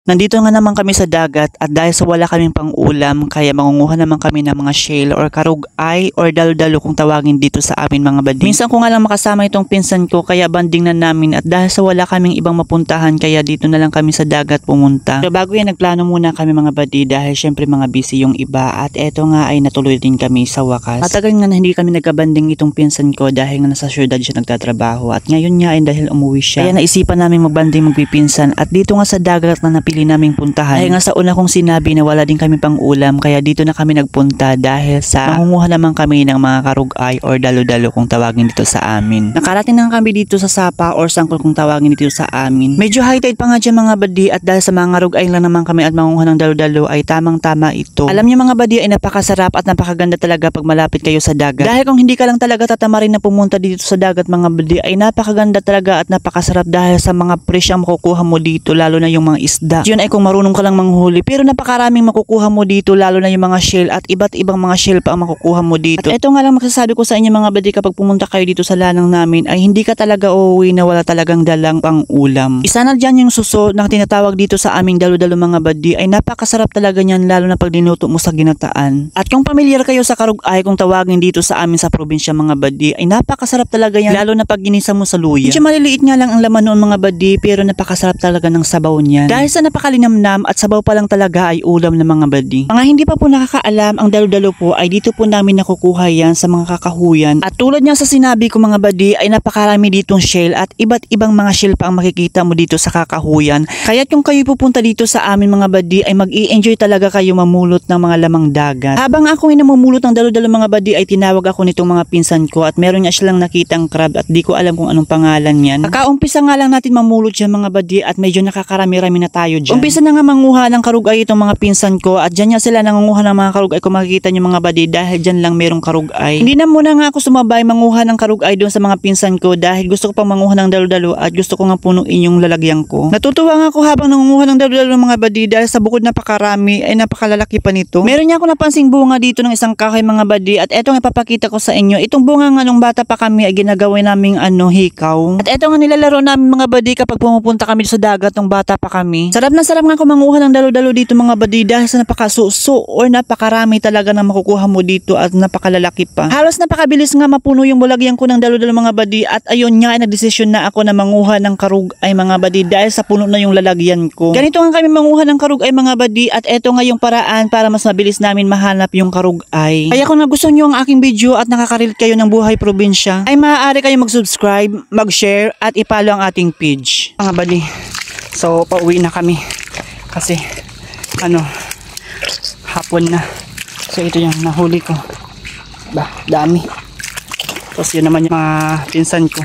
Nandito nga naman kami sa dagat at dahil sa wala kaming pang-ulam kaya mangunguha naman kami ng mga shell or karugay or dalo-dalo kung tawagin dito sa amin mga bading. Minsan ko nga lang makasama itong pinsan ko kaya banding na namin at dahil sa wala kaming ibang mapuntahan kaya dito na lang kami sa dagat pumunta. Pero bago yan nagplano muna kami mga badi dahil syempre mga busy yung iba at eto nga ay natuloy din kami sa wakas. Matagal nga na hindi kami nagkabanding itong pinsan ko dahil nga nasa syudad siya nagtatrabaho at ngayon nga ay dahil umuwi siya. Kaya naisipan namin magbanding magpipinsan at dito nga sa dagat na napili naming puntahan. Dahil nga sa una kong sinabi na wala din kami pang ulam kaya dito na kami nagpunta dahil sa mangunguha naman kami ng mga karugay or dalo-dalo kung tawagin dito sa amin. Nakarating na kami dito sa Sapa or Sangkol kung tawagin dito sa amin. Medyo high tide pa nga dyan mga badi at dahil sa mga karugay lang naman kami at mangunguha ng dalo-dalo ay tamang-tama ito. Alam niyo mga badi ay napakasarap at napakaganda talaga pag malapit kayo sa dagat. Dahil kung hindi ka lang talaga tatamarin na pumunta dito sa dagat mga badi ay napakaganda talaga at napakasarap dahil sa mga presyo ang makukuha mo dito lalo na yung mga isda. Yun ay kung marunong ka lang manghuli pero napakaraming makukuha mo dito lalo na yung mga shell at iba't ibang mga shell pa ang makukuha mo dito. At ito nga lang masasabi ko sa inyo mga badi kapag pumunta kayo dito sa lanang namin ay hindi ka talaga uuwi na wala talagang dalang pang ulam. Isa na dyan yung suso na tinatawag dito sa aming dalo-dalo mga badi ay napakasarap talaga niyan lalo na pag dinuto mo sa ginataan. At kung pamilyar kayo sa karugay kung tawagin dito sa amin sa probinsya mga badi ay napakasarap talaga yan lalo na pag ginisa mo sa luya. Medyo maliliit nga lang ang laman noon mga badi pero napakasarap talaga ng sabaw niyan. Dahil sa napakalinamnam at sabaw pa lang talaga ay ulam ng mga badi. Mga hindi pa po nakakaalam ang dalo-dalo po ay dito po namin nakukuha yan sa mga kakahuyan. At tulad niya sa sinabi ko mga badi ay napakarami ditong shell at iba't ibang mga shell pa ang makikita mo dito sa kakahuyan. Kaya't kung kayo pupunta dito sa amin mga badi ay mag-i-enjoy talaga kayo mamulot ng mga lamang dagat. Habang ako ay namumulot ng dalo-dalo mga badi ay tinawag ako nitong mga pinsan ko at meron niya silang nakitang crab at di ko alam kung anong pangalan yan. Kakaumpisa nga lang natin mamulot dyan mga badi at medyo nakakarami-rami na tayo dyan. Umpisa na nga manguha ng karugay itong mga pinsan ko at dyan nga sila nangunguha ng mga karugay kung makikita nyo mga badi dahil dyan lang merong karugay. Hindi na muna nga ako sumabay manguha ng karugay doon sa mga pinsan ko dahil gusto ko pang manguha ng dalo-dalo at gusto ko nga punuin yung lalagyan ko. Natutuwa nga ako habang nangunguha ng dalo-dalo mga badi dahil sa bukod napakarami ay napakalalaki pa nito. Meron niya ako napansing bunga dito ng isang kahoy mga badi at etong ipapakita ko sa inyo. Itong bunga nga nung bata pa kami ay ginagawin naming hikaw. At eto nga nilalaro namin mga badi kapag pumupunta kami sa dagat nung bata pa kami. Sarap na sarap nga kung manguha ng dalo-dalo dito mga badi dahil sa napakasuso or napakarami talaga na makukuha mo dito at napakalalaki pa. Halos napakabilis nga mapuno yung bulagyan ko ng dalo-dalo mga badi at ayun nga ay nagdesisyon na ako na manguha ng karugay mga badi dahil sa puno na yung lalagyan ko. Ganito nga kami manguha ng karugay mga badi at eto nga yung paraan para mas mabilis namin mahanap yung karugay. Kaya kung nagustuhan nyo ang aking video at nakaka-relate kayo ng buhay probinsya ay maaari kayo mag-subscribe, mag-share at i-follow ang ating page. Mga badi, so pauwi na kami kasi hapon na. So ito yung nahuli ko. Dami. Tapos yun naman yung mga pinsan ko.